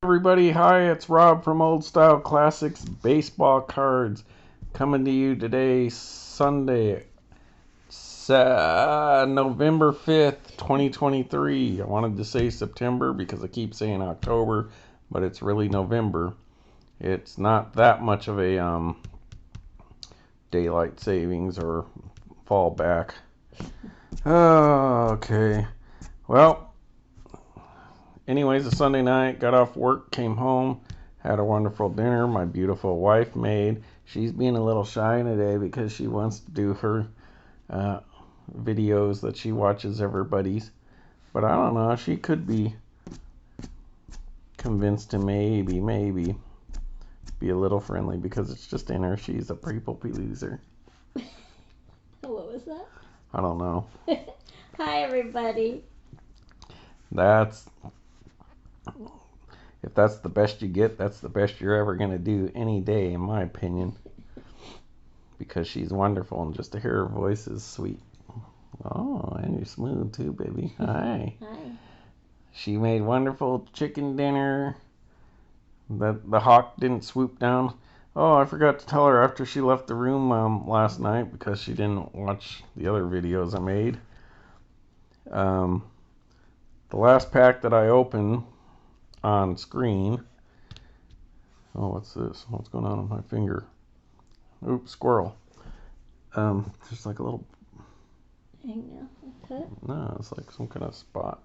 Everybody, hi, it's Rob from Old Style Classics Baseball Cards coming to you today, Sunday, November 5th, 2023. I wanted to say September because I keep saying October, but it's really November. It's not that much of a daylight savings or fallback. Oh, okay. Well, anyways, a Sunday night, got off work, came home, had a wonderful dinner my beautiful wife made. She's being a little shy today because she wants to do her videos that she watches everybody's. But I don't know, she could be convinced to maybe be a little friendly because it's just in her. She's a people pleaser. What was that? I don't know. Hi, everybody. If that's the best you get, that's the best you're ever going to do any day, in my opinion. Because she's wonderful, and just to hear her voice is sweet. Oh, and you're smooth too, baby. Hi. Hi. She made wonderful chicken dinner. The hawk didn't swoop down. Oh, I forgot to tell her after she left the room last night because she didn't watch the other videos I made. The last pack that I opened on screen. Oh, what's this? What's going on with my finger? Oops, squirrel. Just like a little. No, it's like some kind of spot.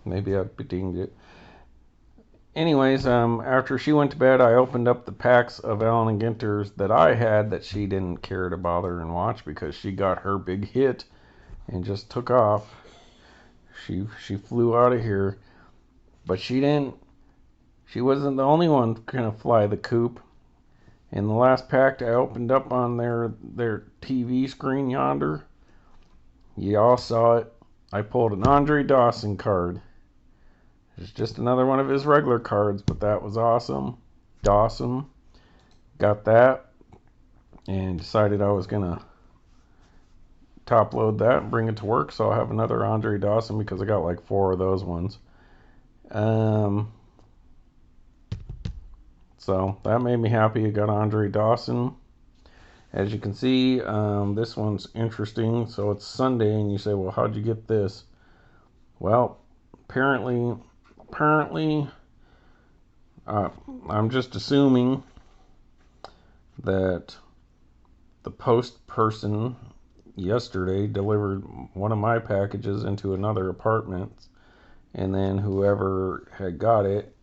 Maybe I dinged it. Anyways, after she went to bed, I opened up the packs of Allen and Ginter's that I had that she didn't care to bother and watch because she got her big hit and just took off. She flew out of here, but she wasn't the only one gonna fly the coop. In the last pack I opened up on their TV screen yonder, you all saw it. I pulled an Andre Dawson card. It's just another one of his regular cards, but that was awesome. Dawson. Got that and decided I was going to top load that and bring it to work, so I'll have another Andre Dawson because I got like 4 of those ones. So that made me happy. I got Andre Dawson. As you can see, this one's interesting. So it's Sunday, and you say, well, how'd you get this? Well, apparently, I'm just assuming that the post person yesterday delivered one of my packages into another apartment, and then whoever had got it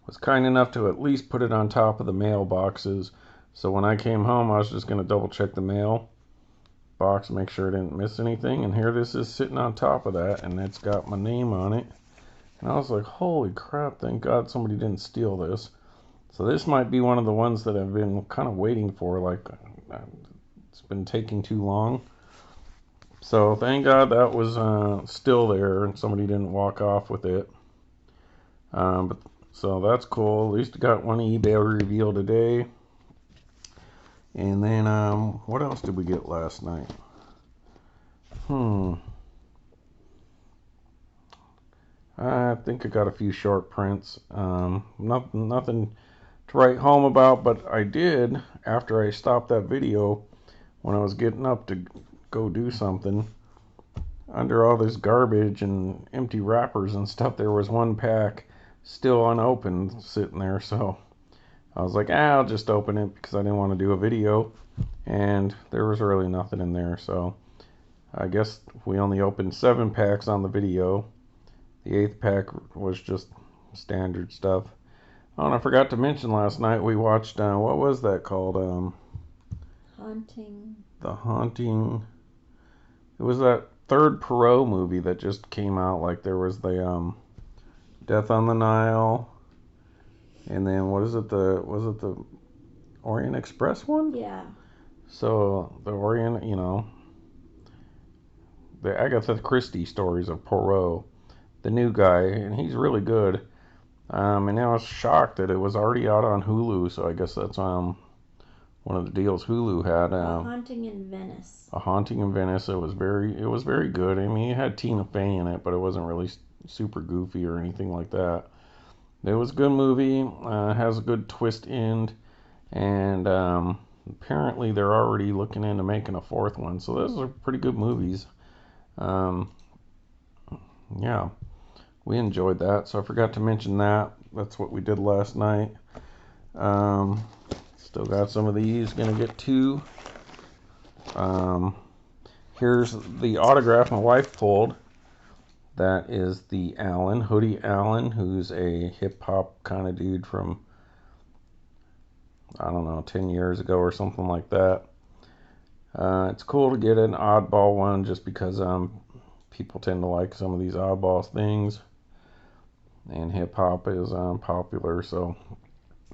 was kind enough to at least put it on top of the mailboxes. So when I came home, I was just going to double check the mail box, make sure I didn't miss anything, and here this is sitting on top of that, and it's got my name on it. And I was like, holy crap, thank God somebody didn't steal this. So this might be one of the ones that I've been kind of waiting for, like it's been taking too long. So thank God that was still there and somebody didn't walk off with it. So that's cool. At least I got one eBay reveal today. And then what else did we get last night? I think I got a few short prints. Nothing to write home about, but I did, after I stopped that video, when I was getting up to go do something, under all this garbage and empty wrappers and stuff, there was one pack still unopened sitting there, so I was like, I'll just open it because I didn't want to do a video, and there was really nothing in there, so I guess we only opened 7 packs on the video. The 8th pack was just standard stuff. Oh, and I forgot to mention last night we watched, what was that called? Haunting. The Haunting. It was that third Perot movie that just came out. Like there was the Death on the Nile, and then was it the Orient Express one? Yeah. So the Orient, the Agatha Christie stories of Poirot, the new guy, and he's really good. And I was shocked that it was already out on Hulu, so I guess that's one of the deals Hulu had. A Haunting in Venice. A Haunting in Venice. It was very good. I mean, it had Tina Fey in it, but it wasn't really super goofy or anything like that. It was a good movie. Has a good twist end, and apparently they're already looking into making a fourth one. So those are pretty good movies. Um, yeah, we enjoyed that. So I forgot to mention that. That's what we did last night. Um, Still got some of these. Gonna get two. Um, Here's the autograph my wife pulled. That is the Allen, Hoodie Allen, who's a hip hop kind of dude from, I don't know, 10 years ago or something like that. It's cool to get an oddball one just because people tend to like some of these oddball things. And hip hop is popular, so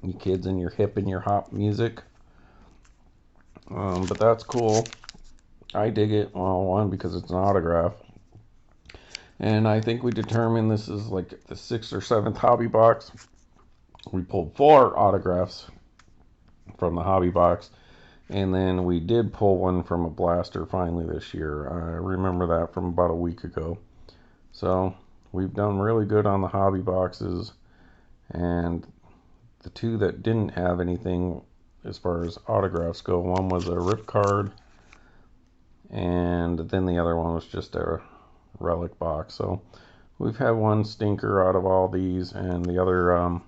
you kids in your hip and your hop music. But that's cool. I dig it. Well, one, because it's an autograph. And I think we determined this is like the sixth or seventh hobby box. We pulled 4 autographs from the hobby box. And then we did pull one from a blaster finally this year. I remember that from about a week ago. So we've done really good on the hobby boxes. And the 2 that didn't have anything as far as autographs go, one was a rip card. And then the other one was just a relic box. So we've had one stinker out of all these, and the other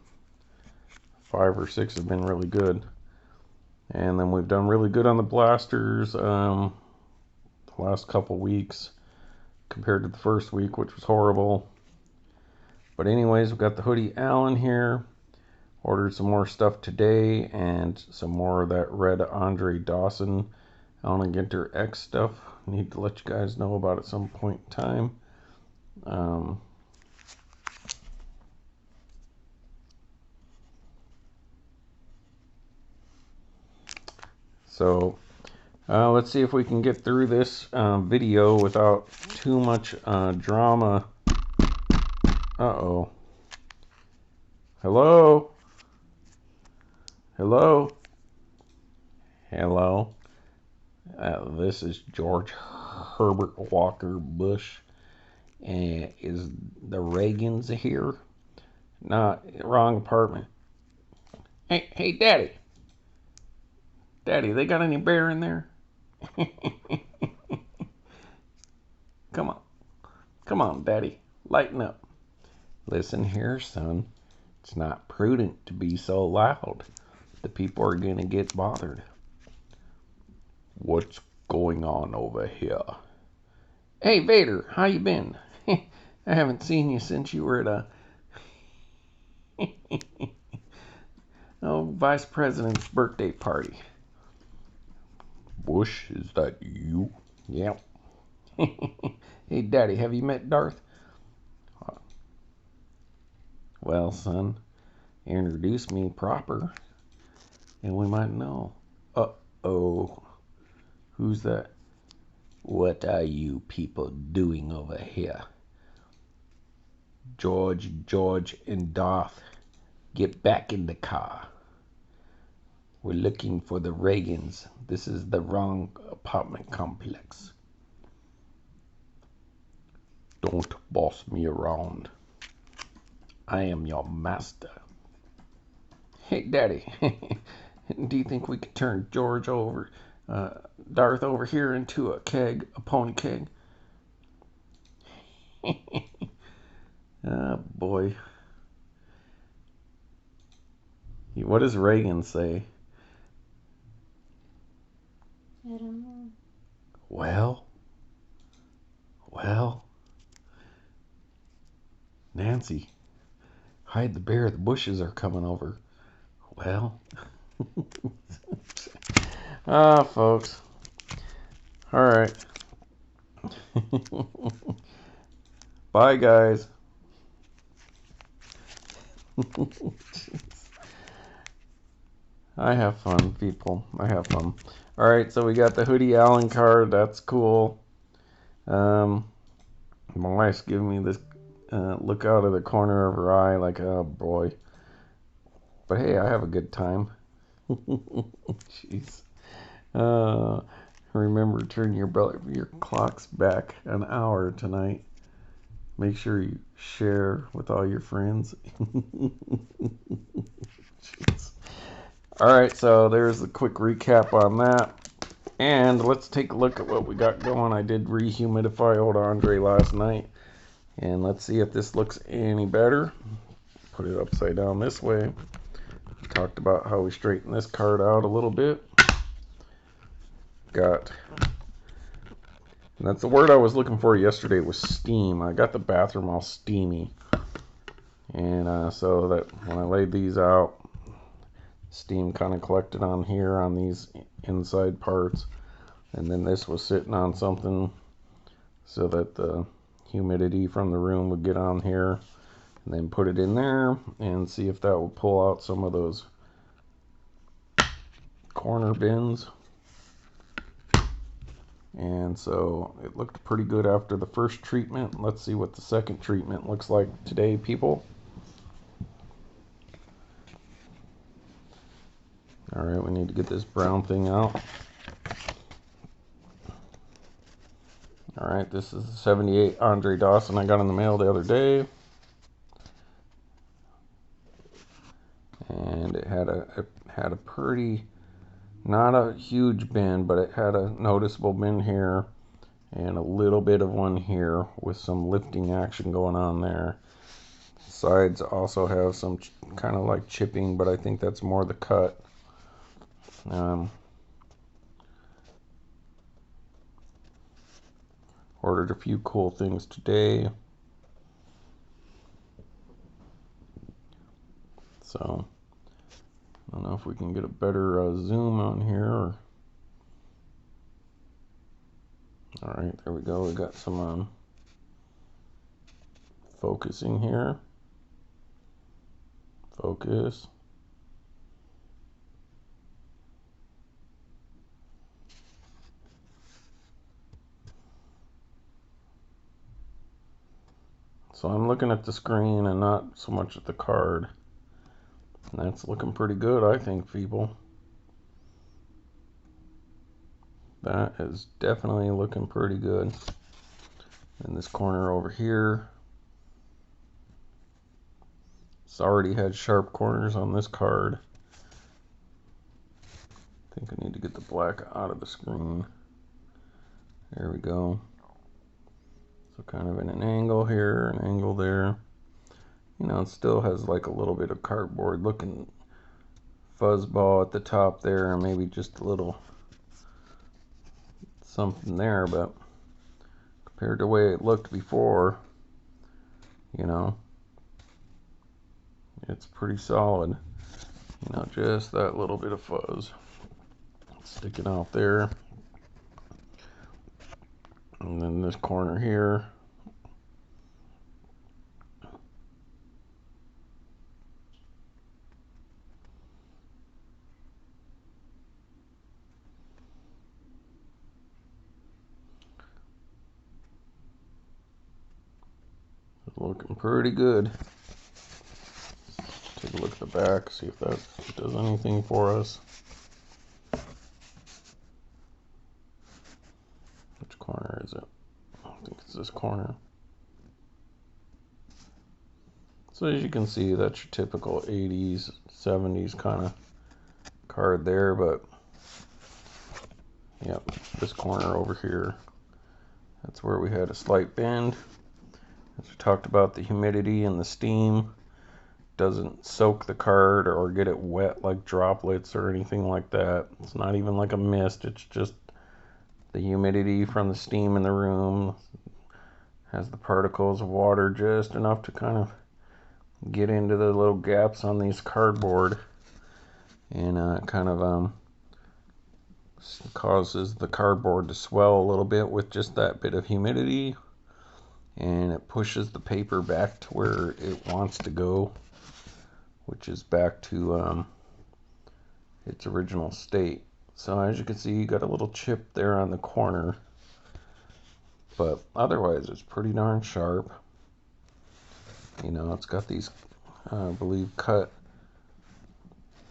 5 or 6 have been really good. And then we've done really good on the blasters the last couple weeks compared to the first week, which was horrible. But anyways, we've got the Hoodie Allen here. Ordered some more stuff today and some more of that red Andre Dawson Allen Ginter X stuff. Need to let you guys know about at some point in time. So let's see if we can get through this video without too much drama. Uh-oh. Hello? Hello? Hello? This is George Herbert Walker Bush. Is the Regans here? Nah, wrong apartment. Hey, Daddy. Daddy, they got any bear in there? Come on. Come on, Daddy. Lighten up. Listen here, son. It's not prudent to be so loud. The people are gonna get bothered. What's going on over here? Hey, Vader, how you been? I haven't seen you since you were at a vice president's birthday party. Bush, is that you? Yep. Hey, Daddy, have you met Darth? Well, son, introduce me proper, and we might know. Uh-oh. Who's that? What are you people doing over here? George, and Darth, get back in the car. We're looking for the Regans. This is the wrong apartment complex. Don't boss me around. I am your master. Hey, Daddy, do you think we could turn Darth over here into a pony keg? Oh, boy. What does Regan say? I don't know. Well, Nancy, hide the bear. The bushes are coming over. Well, folks. All right. Bye, guys. I have fun, people. I have fun. All right, so we got the Hoodie Allen card. That's cool. My wife's giving me this look out of the corner of her eye like, oh boy. But hey, I have a good time. Jeez. Remember, turn your clocks back an hour tonight. Make sure you share with all your friends. Alright, so there's a quick recap on that. And let's take a look at what we got going. I did rehumidify old Andre last night. And let's see if this looks any better. Put it upside down this way. Talked about how we straighten this card out a little bit. And that's the word I was looking for yesterday, was steam. I got the bathroom all steamy. And so that when I laid these out, steam kind of collected on here on these inside parts. And then this was sitting on something so that the humidity from the room would get on here. And then put it in there and see if that will pull out some of those corner bins. And so it looked pretty good after the first treatment. Let's see what the second treatment looks like today, people. Alright, we need to get this brown thing out. Alright, this is the 78 Andre Dawson I got in the mail the other day. And it had a pretty, not a huge bend, but it had a noticeable bend here and a little bit of one here with some lifting action going on there. Sides also have some kind of like chipping, but I think that's more the cut. Ordered a few cool things today. So I don't know if we can get a better zoom on here. Alright, there we go. We got some focusing here. Focus. So I'm looking at the screen and not so much at the card. And that's looking pretty good, I think, people. That is definitely looking pretty good. And this corner over here, it's already had sharp corners on this card. I think I need to get the black out of the screen. There we go. So kind of in an angle here, an angle there. You know, it still has like a little bit of cardboard looking fuzzball at the top there, and maybe just a little something there, but compared to the way it looked before, you know, it's pretty solid. You know, just that little bit of fuzz sticking out there. And then this corner here, looking pretty good. Take a look at the back, see if that does anything for us. Which corner is it? I think it's this corner. So as you can see, that's your typical 80s, 70s kind of card there, but yep, this corner over here, that's where we had a slight bend. As we talked about, the humidity and the steam doesn't soak the card or get it wet like droplets or anything like that. It's not even like a mist, it's just the humidity from the steam in the room has the particles of water just enough to kind of get into the little gaps on these cardboard, and it kind of causes the cardboard to swell a little bit with just that bit of humidity, and it pushes the paper back to where it wants to go, which is back to its original state. So as you can see, you got a little chip there on the corner, but otherwise it's pretty darn sharp. You know, it's got these, I believe, cut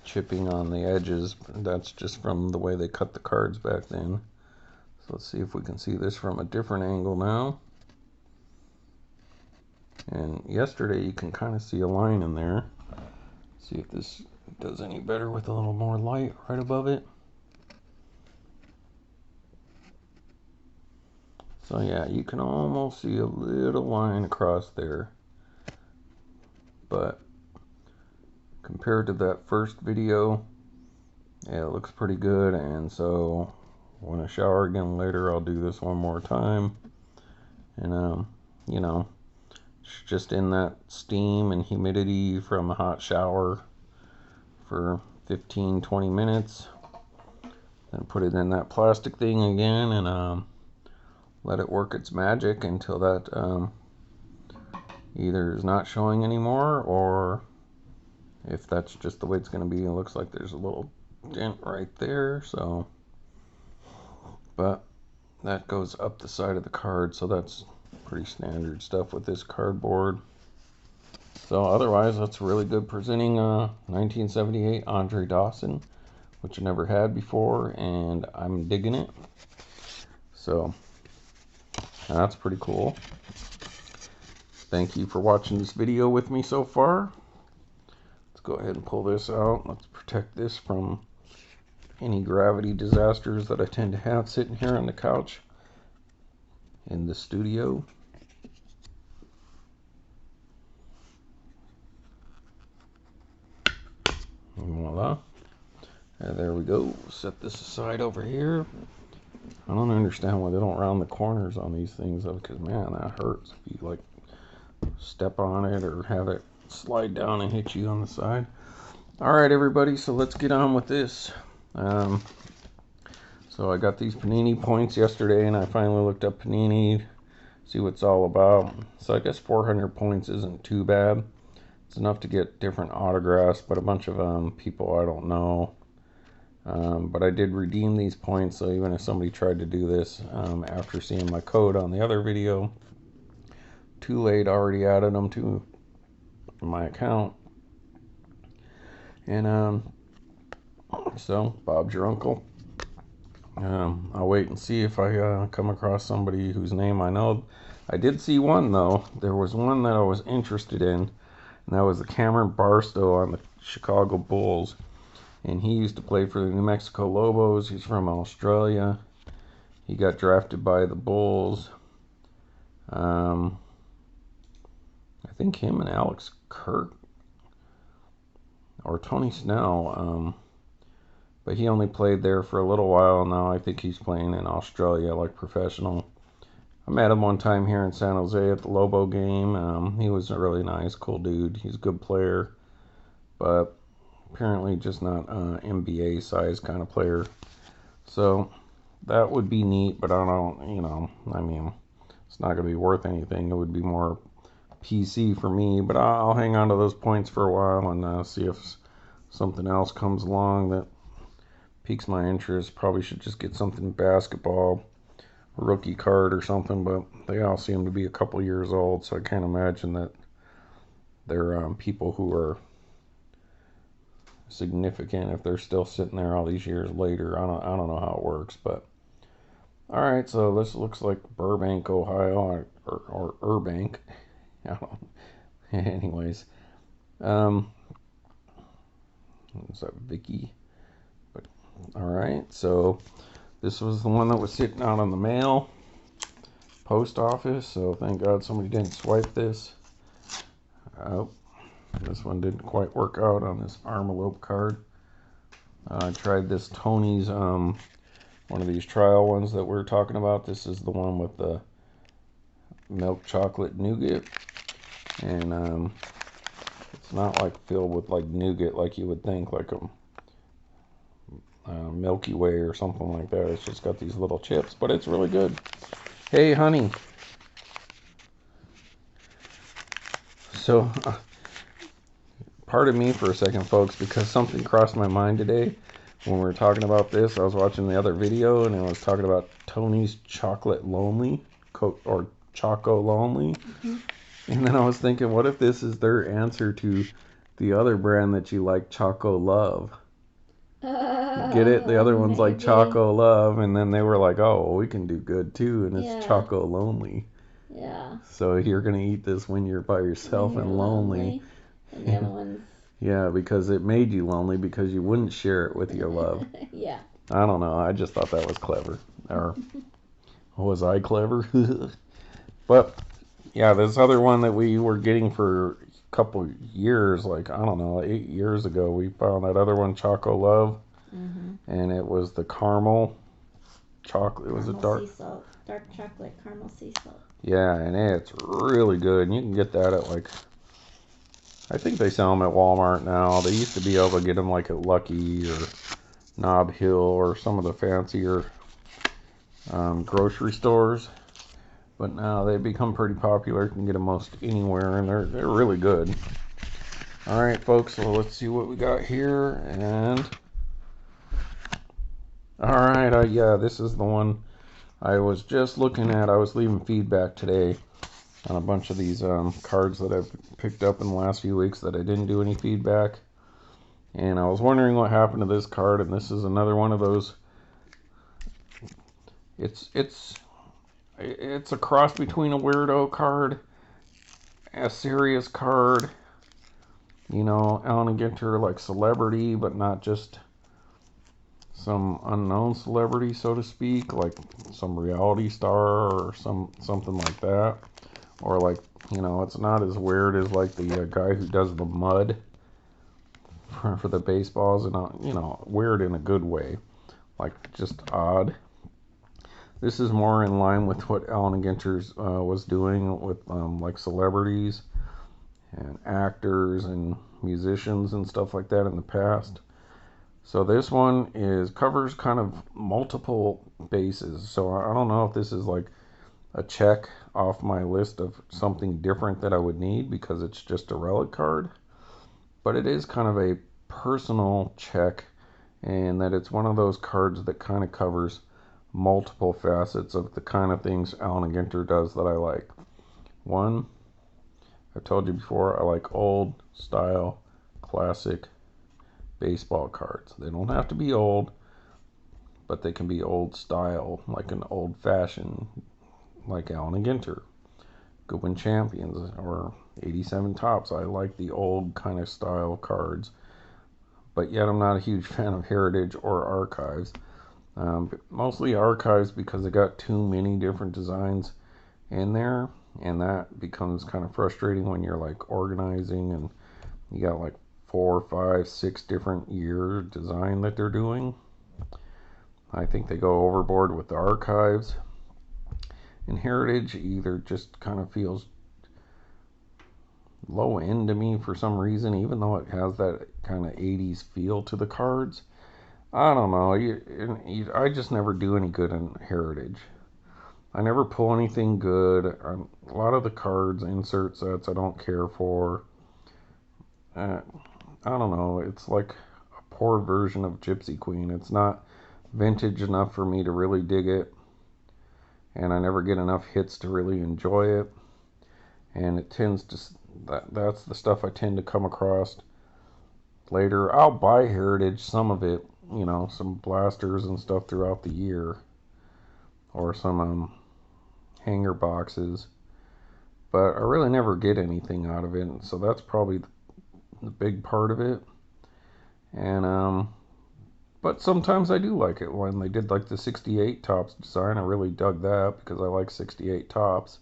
chipping on the edges. That's just from the way they cut the cards back then. So let's see if we can see this from a different angle now. And yesterday you can kind of see a line in there. See if this does any better with a little more light right above it. So yeah, you can almost see a little line across there. But compared to that first video, yeah, it looks pretty good. And so when I shower again later, I'll do this one more time. And you know, just in that steam and humidity from a hot shower for 15-20 minutes. Then put it in that plastic thing again and let it work its magic until that either is not showing anymore, or if that's just the way it's going to be, it looks like there's a little dent right there. So, but that goes up the side of the card, so that's pretty standard stuff with this cardboard. So otherwise, that's really good presenting 1978 Andre Dawson, which I never had before, and I'm digging it. So that's pretty cool. Thank you for watching this video with me so far. Let's go ahead and pull this out. Let's protect this from any gravity disasters that I tend to have sitting here on the couch in the studio. And voila. And there we go. Set this aside over here. I don't understand why they don't round the corners on these things, though, because man, that hurts if you like step on it or have it slide down and hit you on the side. All right, everybody, so let's get on with this. So I got these Panini points yesterday, and I finally looked up Panini, see what it's all about. So I guess 400 points isn't too bad. It's enough to get different autographs, but a bunch of people I don't know. But I did redeem these points, so even if somebody tried to do this after seeing my code on the other video, too late, already added them to my account. And so Bob's your uncle. I'll wait and see if I come across somebody whose name I know. I did see one, though. There was one that I was interested in, and that was the Cameron Barstow on the Chicago Bulls. And he used to play for the New Mexico Lobos. He's from Australia. He got drafted by the Bulls. I think him and Alex Kirk or Tony Snell, but he only played there for a little while. Now I think he's playing in Australia, like professional. I met him one time here in San Jose at the Lobo game. He was a really nice, cool dude. He's a good player, but apparently just not NBA size kind of player. So that would be neat, but I don't, I mean, it's not going to be worth anything. It would be more PC for me, but I'll hang on to those points for a while and see if something else comes along that piques my interest. Probably should just get something basketball, rookie card or something, but they all seem to be a couple years old, so I can't imagine that they're people who are significant if they're still sitting there all these years later. I don't know how it works, but all right. So this looks like Burbank, Ohio, or Urbank. I don't. Anyways, is that Vicky? But all right. So this was the one that was sitting out on the mail post office. So thank God somebody didn't swipe this. Oh. This one didn't quite work out on this Armalope card. I tried this Tony's, one of these trial ones that we're talking about. This is the one with the milk chocolate nougat. And it's not like filled with like nougat like you would think, like a Milky Way or something like that. It's just got these little chips, but it's really good. Hey, honey. So... pardon me for a second, folks, because something crossed my mind today when we were talking about this. I was watching the other video, and I was talking about Tony's Chocolate Lonely, or Choco Lonely. Mm-hmm. And then I was thinking, what if this is their answer to the other brand that you like, Choco Love? Get it? The other one's like Choco Love, and then they were like, oh, well, we can do good, too, and it's Choco Lonely. Yeah. So you're gonna eat this when you're by yourself When you're and lonely. And the other one's. Yeah, because it made you lonely because you wouldn't share it with your love. Yeah. I don't know. I just thought that was clever. Or was I clever? But yeah, this other one that we were getting for a couple years, like I don't know, 8 years ago, we found that other one, Choco Love, and it was the caramel chocolate. It was a Caramel sea salt. Dark chocolate caramel sea salt. yeah, and it's really good. And you can get that at like, I think they sell them at Walmart now. They used to be able to get them like at Lucky or Nob Hill or some of the fancier grocery stores. But now they've become pretty popular. You can get them most anywhere, and they're really good. All right, folks. So let's see what we got here. And all right, yeah, this is the one I was just looking at. I was leaving feedback today on a bunch of these cards that I've picked up in the last few weeks that I didn't do any feedback. And I was wondering what happened to this card, and this is another one of those. It's a cross between a weirdo card, a serious card. You know, Alan and Ginter like celebrity, but not just some unknown celebrity, so to speak, like some reality star or something like that. Or like, you know, it's not as weird as like the guy who does the mud for the baseballs, and you know, weird in a good way, like just odd. This is more in line with what Alan Ginter's was doing with like celebrities and actors and musicians and stuff like that in the past. So this one covers kind of multiple bases. So I don't know if this is like a check off my list of something different that I would need because it's just a relic card, but it is kind of a personal check, and that it's one of those cards that kind of covers multiple facets of the kind of things Alan Ginter does that I like. One, I told you before, I like old style, classic baseball cards. They don't have to be old, but they can be old style, like an old fashioned, like Alan and Ginter. Goodwin Champions or 87 Tops. I like the old kind of style cards, but yet I'm not a huge fan of Heritage or Archives. Mostly Archives because they got too many different designs in there, and that becomes kind of frustrating when you're like organizing and you got like 4, 5, 6 different year design that they're doing. I think they go overboard with the Archives. And Heritage either just kind of feels low end to me for some reason, even though it has that kind of 80s feel to the cards. I don't know. I just never do any good in Heritage. I never pull anything good. A lot of the cards, insert sets, I don't care for. I don't know. It's like a poor version of Gypsy Queen. It's not vintage enough for me to really dig it, and I never get enough hits to really enjoy it. And it tends to that's the stuff I tend to come across later. I'll buy Heritage, some of it, you know, some blasters and stuff throughout the year, or some hanger boxes, but I really never get anything out of it, and so that's probably the big part of it. And but sometimes I do like it. When they did like the 68 Tops design, I really dug that because I like 68 Tops.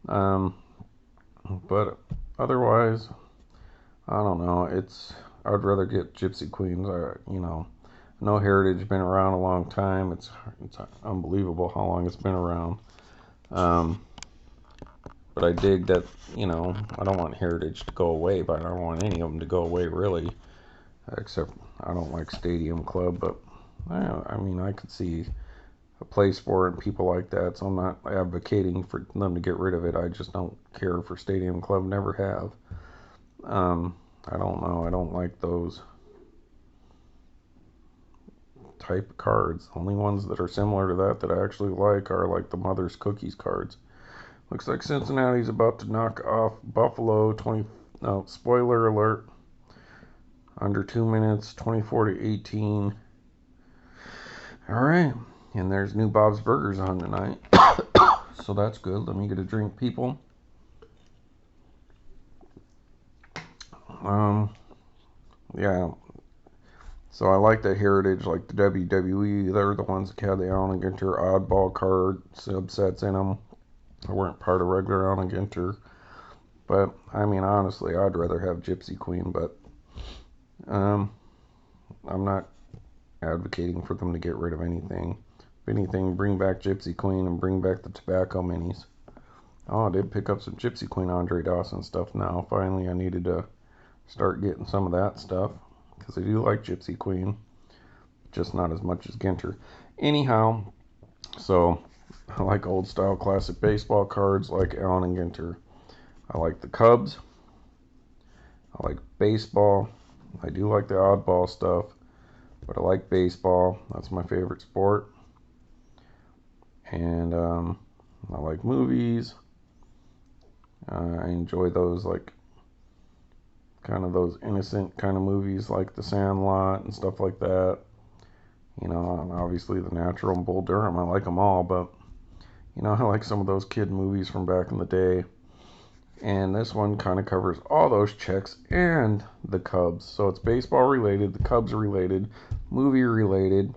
But otherwise, I don't know. I'd rather get Gypsy Queens. You know, no Heritage been around a long time. It's unbelievable how long it's been around. But I dig that, you know, I don't want Heritage to go away, but I don't want any of them to go away really. Except I don't like Stadium Club, but I mean, I could see a place for it and people like that, so I'm not advocating for them to get rid of it. I just don't care for Stadium Club, never have. I don't know, I don't like those type of cards. The only ones that are similar to that I actually like are like the Mother's Cookies cards. Looks like Cincinnati's about to knock off Buffalo 20. No, spoiler alert. Under 2 minutes, 24-18. All right, and there's new Bob's Burgers on tonight. So that's good. Let me get a drink, people. Um, yeah. So I like the heritage, like the WWE. They're the ones that had the Allen and Ginter oddball card subsets in them. They weren't part of regular Allen and Ginter. But I mean, honestly, I'd rather have Gypsy Queen. But um, I'm not advocating for them to get rid of anything. If anything, bring back Gypsy Queen and bring back the tobacco minis. Oh, I did pick up some Gypsy Queen Andre Dawson stuff now. Finally, I needed to start getting some of that stuff because I do like Gypsy Queen, just not as much as Ginter. Anyhow, so I like old style classic baseball cards like Allen and Ginter. I like the Cubs. I like baseball. I do like the oddball stuff, but I like baseball. That's my favorite sport. And I like movies. I enjoy those, like kind of those innocent kind of movies like The Sandlot and stuff like that. You know, and obviously The Natural and Bull Durham. I like them all, but you know, I like some of those kid movies from back in the day. And this one kind of covers all those checks and the Cubs. So it's baseball related, the Cubs related, movie related,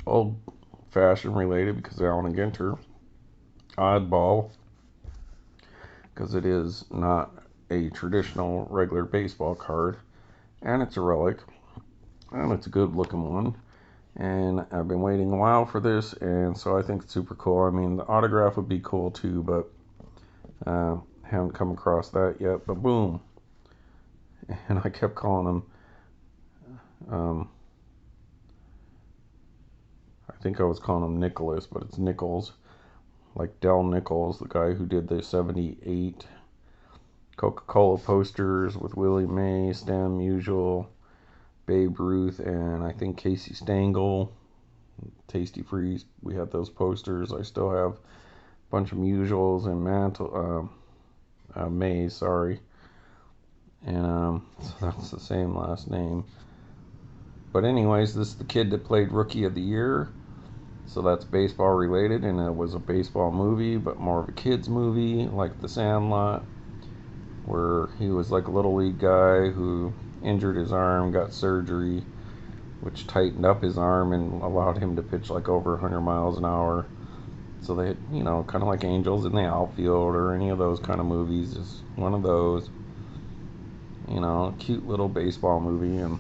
old fashioned related because Allen and Ginter, oddball because it is not a traditional regular baseball card, and it's a relic, and it's a good looking one. And I've been waiting a while for this, and so I think it's super cool. I mean, the autograph would be cool too, but haven't come across that yet. But boom, and I kept calling him. I think I was calling him Nicholas, but it's Nichols, like Del Nichols, the guy who did the '78 Coca-Cola posters with Willie Mays, Stan Musial, Babe Ruth, and I think Casey Stengel, Tasty Freeze. We had those posters. I still have a bunch of Musials and Mays, sorry. And so that's the same last name. But anyways, this is the kid that played Rookie of the Year. So that's baseball related, and it was a baseball movie, but more of a kid's movie, like The Sandlot, where he was like a little league guy who injured his arm, got surgery, which tightened up his arm and allowed him to pitch like over 100 miles an hour. So they, you know, kind of like Angels in the Outfield or any of those kind of movies, just one of those, you know, cute little baseball movie. And,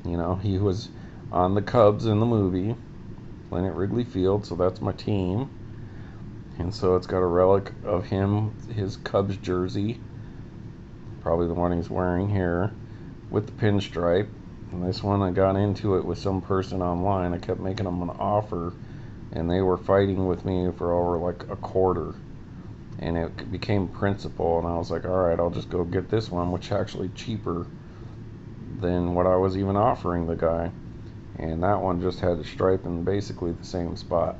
you know, he was on the Cubs in the movie, playing at Wrigley Field, so that's my team. And so it's got a relic of him, his Cubs jersey, probably the one he's wearing here, with the pinstripe. And this one, I got into it with some person online. I kept making them an offer, and they were fighting with me for over like a quarter. And it became principal, and I was like, all right, I'll just go get this one, which is actually cheaper than what I was even offering the guy. And that one just had a stripe in basically the same spot.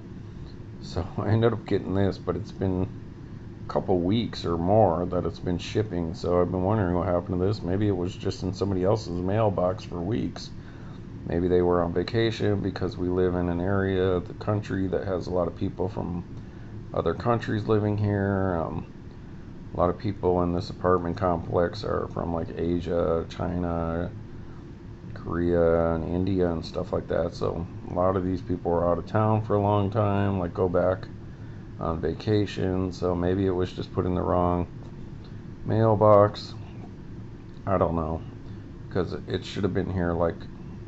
So I ended up getting this, but it's been a couple weeks or more that it's been shipping. So I've been wondering what happened to this. Maybe it was just in somebody else's mailbox for weeks. Maybe they were on vacation, because we live in an area of the country that has a lot of people from other countries living here. A lot of people in this apartment complex are from like Asia, China, Korea, and India and stuff like that. So a lot of these people were out of town for a long time, like go back on vacation. So maybe it was just put in the wrong mailbox. I don't know, because it should have been here like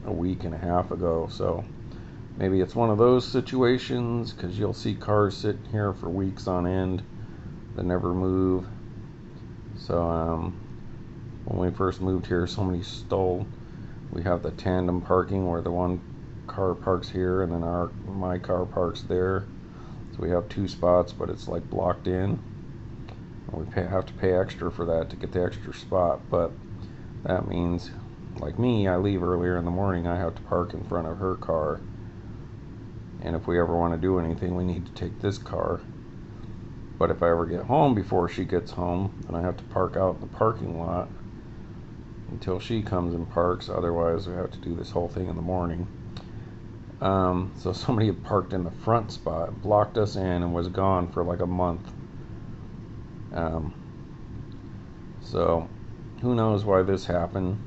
a week and a half ago. So maybe it's one of those situations, because you'll see cars sitting here for weeks on end that never move. So when we first moved here, somebody stole. We have the tandem parking where the one car parks here and then my car parks there. So we have two spots, but it's like blocked in. And we have to pay extra for that to get the extra spot. But that means, like me, I leave earlier in the morning. I have to park in front of her car. And if we ever want to do anything, we need to take this car. But if I ever get home before she gets home, then I have to park out in the parking lot until she comes and parks. Otherwise, we have to do this whole thing in the morning. So somebody had parked in the front spot, blocked us in, and was gone for like a month. Um, so who knows why this happened.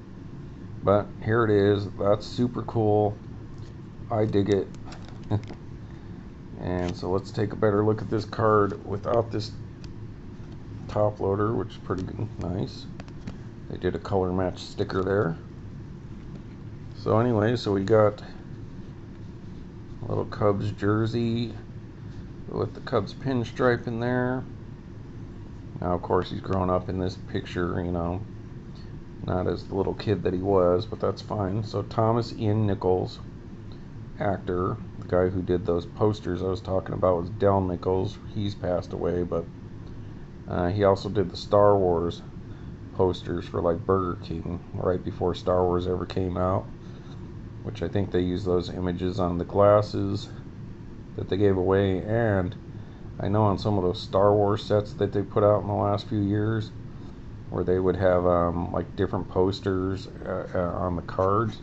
But here it is. That's super cool. I dig it. And so let's take a better look at this card without this top loader, which is pretty nice. They did a color match sticker there. So anyway, so we got a little Cubs jersey with the Cubs pinstripe in there. Now, of course, he's grown up in this picture, you know, not as the little kid that he was, but that's fine. So Thomas Ian Nichols, actor, the guy who did those posters I was talking about was Del Nichols. He's passed away, but he also did the Star Wars posters for like Burger King right before Star Wars ever came out, which I think they used those images on the glasses that they gave away, and I know on some of those Star Wars sets that they put out in the last few years where they would have like different posters on the cards.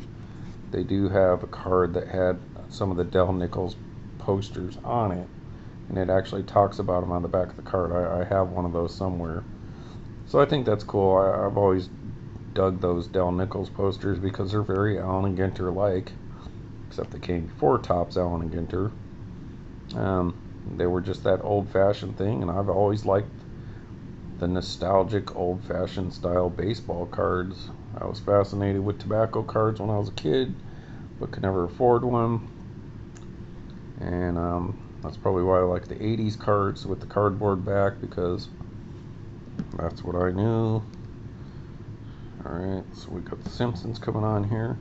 They do have a card that had some of the Del Nichols posters on it, and it actually talks about them on the back of the card. I have one of those somewhere. So I think that's cool. I've always dug those Del Nichols posters because they're very Allen and Ginter-like, except they came before Topps Allen and Ginter. They were just that old-fashioned thing, and I've always liked the nostalgic old-fashioned style baseball cards. I was fascinated with tobacco cards when I was a kid, but could never afford one. And that's probably why I like the 80s cards with the cardboard back, because that's what I knew. Alright, so we got the Simpsons coming on here.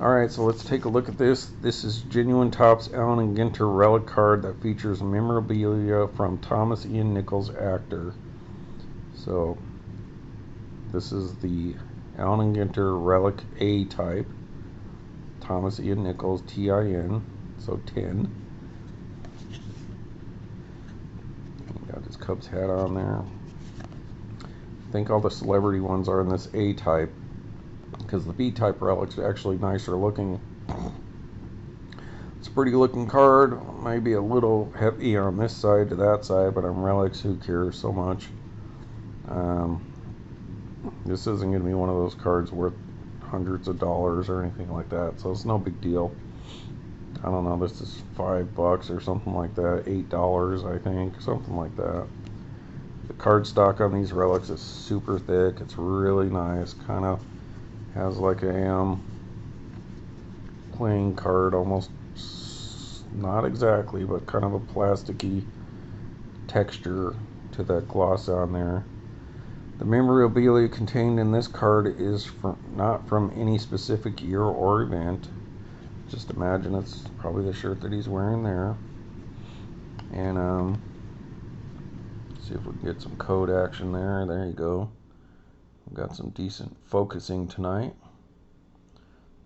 Alright, so let's take a look at this. This is genuine Topps Allen and Ginter relic card that features memorabilia from Thomas Ian Nichols, actor. So this is the Allen and Ginter relic A type. Thomas Ian Nichols, TIN, so 10. Got his Cubs hat on there. I think all the celebrity ones are in this A type, because the B type relic's actually nicer looking. It's a pretty looking card, maybe a little heavy on this side to that side, but on relics, who cares so much. This isn't going to be one of those cards worth hundreds of dollars or anything like that, so it's no big deal. I don't know, this is $5 or something like that, $8 I think, something like that. The cardstock on these relics is super thick. It's really nice. Kind of has like a playing card, almost, not exactly, but kind of a plasticky texture to that gloss on there. The memorabilia contained in this card is not from any specific year or event. Just imagine it's probably the shirt that he's wearing there. And see if we can get some code action there. There you go. We've got some decent focusing tonight.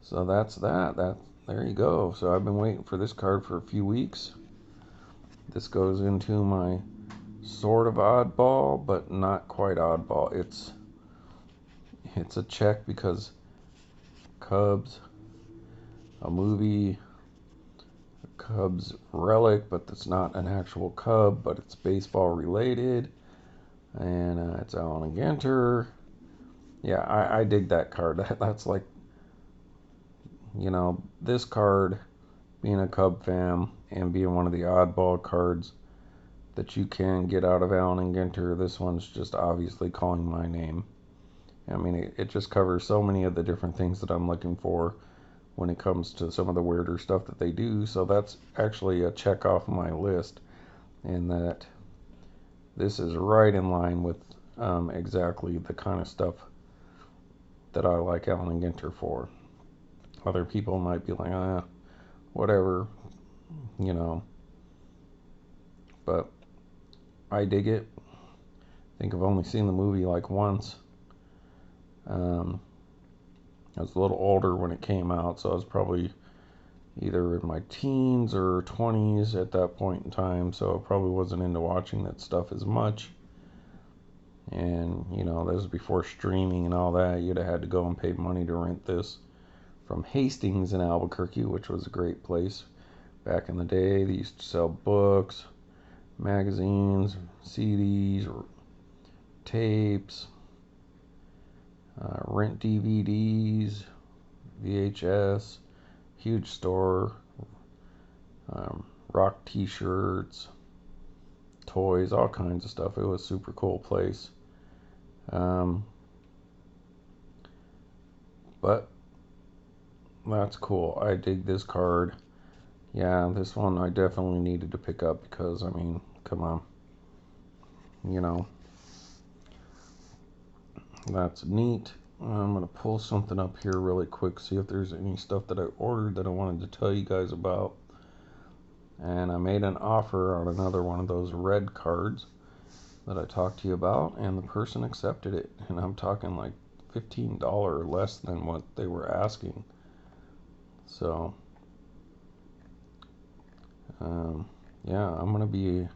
So that's that. There you go. So I've been waiting for this card for a few weeks. This goes into my sort of oddball, but not quite oddball. It's a check because Cubs, a movie, a Cubs relic, but it's not an actual Cub, but it's baseball related, and it's Allen and Ginter. Yeah, I dig that card. That's like, you know, this card, being a Cub fan and being one of the oddball cards that you can get out of Allen and Ginter, this one's just obviously calling my name. I mean, it just covers so many of the different things that I'm looking for when it comes to some of the weirder stuff that they do. So that's actually a check off my list, in that this is right in line with exactly the kind of stuff that I like Allen and Ginter for. Other people might be like, whatever, you know, but I dig it. I think I've only seen the movie like once. I was a little older when it came out, so I was probably either in my teens or 20s at that point in time, so I probably wasn't into watching that stuff as much. And, you know, that was before streaming and all that. You'd have had to go and pay money to rent this. from Hastings in Albuquerque, which was a great place back in the day. They used to sell books, magazines, CDs, tapes, rent DVDs, VHS, huge store, rock t-shirts, toys, all kinds of stuff. It was a super cool place. But that's cool. I dig this card. Yeah, this one I definitely needed to pick up because, I mean, come on. You know, that's neat. I'm going to pull something up here really quick, see if there's any stuff that I ordered that I wanted to tell you guys about. And I made an offer on another one of those red cards that I talked to you about, and the person accepted it. And I'm talking like $15 less than what they were asking. So, yeah, I'm going to be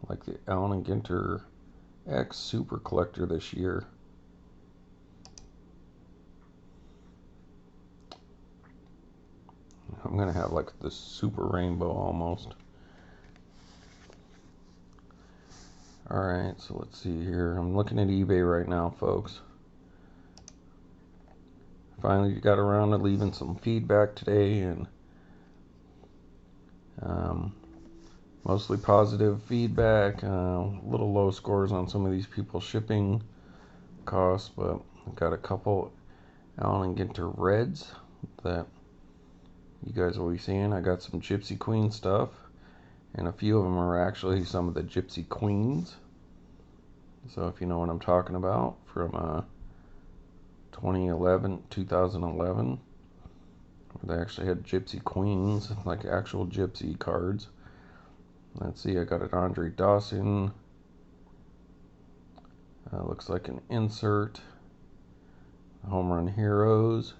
like the Allen and Ginter X Super Collector this year. I'm going to have like the super rainbow almost. Alright, so let's see here. I'm looking at eBay right now, folks. Finally got around to leaving some feedback today, and mostly positive feedback. A little low scores on some of these people's shipping costs, but I've got a couple Allen and Ginter Reds that you guys will be seeing. I got some Gypsy Queen stuff, and a few of them are actually some of the Gypsy Queens. So if you know what I'm talking about, from 2011, they actually had Gypsy Queens, like actual Gypsy cards. Let's see, I got an Andre Dawson. Looks like an insert. Home Run Heroes.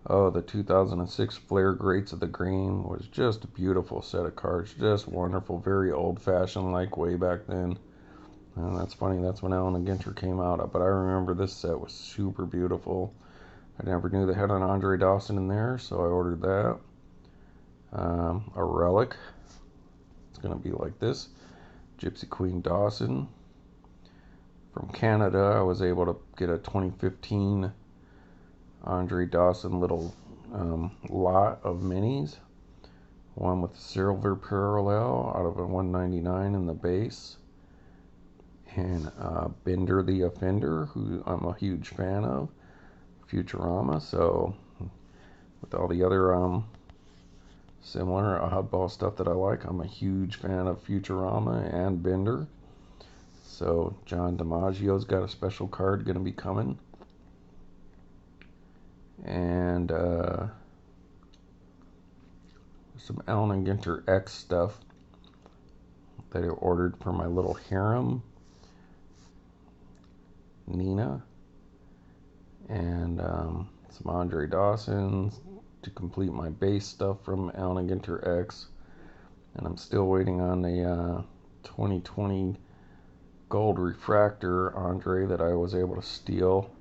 The 2006 Flair Greats of the Game was just a beautiful set of cards. Just wonderful. Very old-fashioned, like way back then. And that's funny, that's when Allen and Ginter came out. But I remember this set was super beautiful. I never knew they had an Andre Dawson in there, so I ordered that. A relic. It's going to be like this. Gypsy Queen Dawson. From Canada, I was able to get a 2015 Andre Dawson little lot of minis. One with silver parallel out of a 199 in the base. And Bender the Offender, who I'm a huge fan of. Futurama, so with all the other similar oddball stuff that I like, I'm a huge fan of Futurama and Bender. So John DiMaggio's got a special card going to be coming. And some Allen and Ginter X stuff that I ordered for my little harem, Nina. And some Andre Dawsons to complete my base stuff from Allen and Ginter X. And I'm still waiting on the 2020 gold refractor Andre that I was able to steal.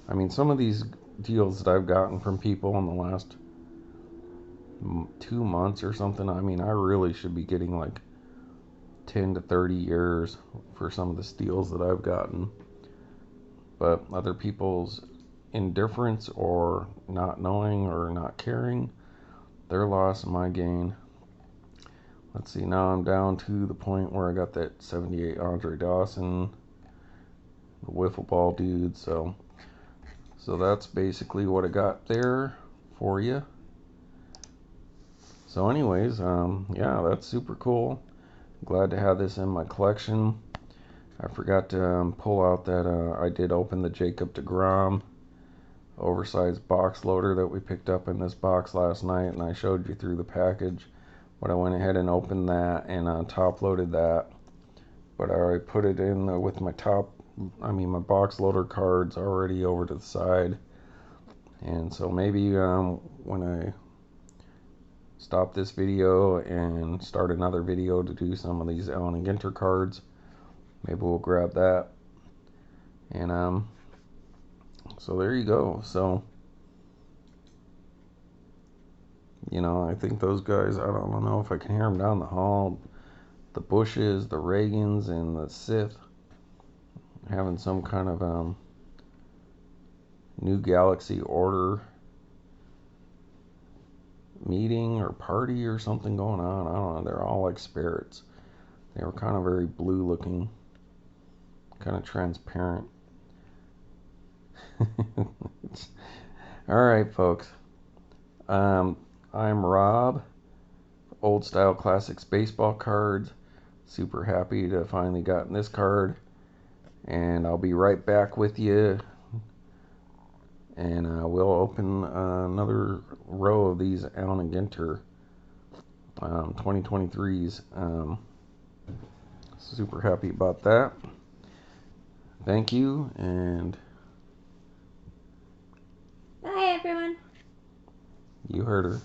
I mean, some of these deals that I've gotten from people in the last 2 months or something, I mean, I really should be getting like 10 to 30 years for some of the steals that I've gotten. But other people's indifference or not knowing or not caring, their loss and my gain. Let's see, now I'm down to the point where I got that 78 Andre Dawson, the wiffle ball dude. So that's basically what I got there for you. So anyways, yeah, that's super cool. Glad to have this in my collection. I forgot to pull out that I did open the Jacob deGrom oversized box loader that we picked up in this box last night, and I showed you through the package. But I went ahead and opened that and top loaded that. But I already put it in with my my box loader cards already over to the side. And so maybe when I stop this video and start another video to do some of these Allen and Ginter cards, maybe we'll grab that. And So there you go. So, I think those guys, I don't know if I can hear them down the hall. The Bushes, the Regans, and the Sith having some kind of New Galaxy Order meeting or party or something going on. I don't know. They're all like spirits. They were kind of very blue looking, kind of transparent. All right, folks. I'm Rob, Old Style Classics Baseball Cards. Super happy to finally gotten this card. And I'll be right back with you. And we'll open another row of these Allen and Ginter 2023s. Super happy about that. Thank you, and bye, everyone. you heard her.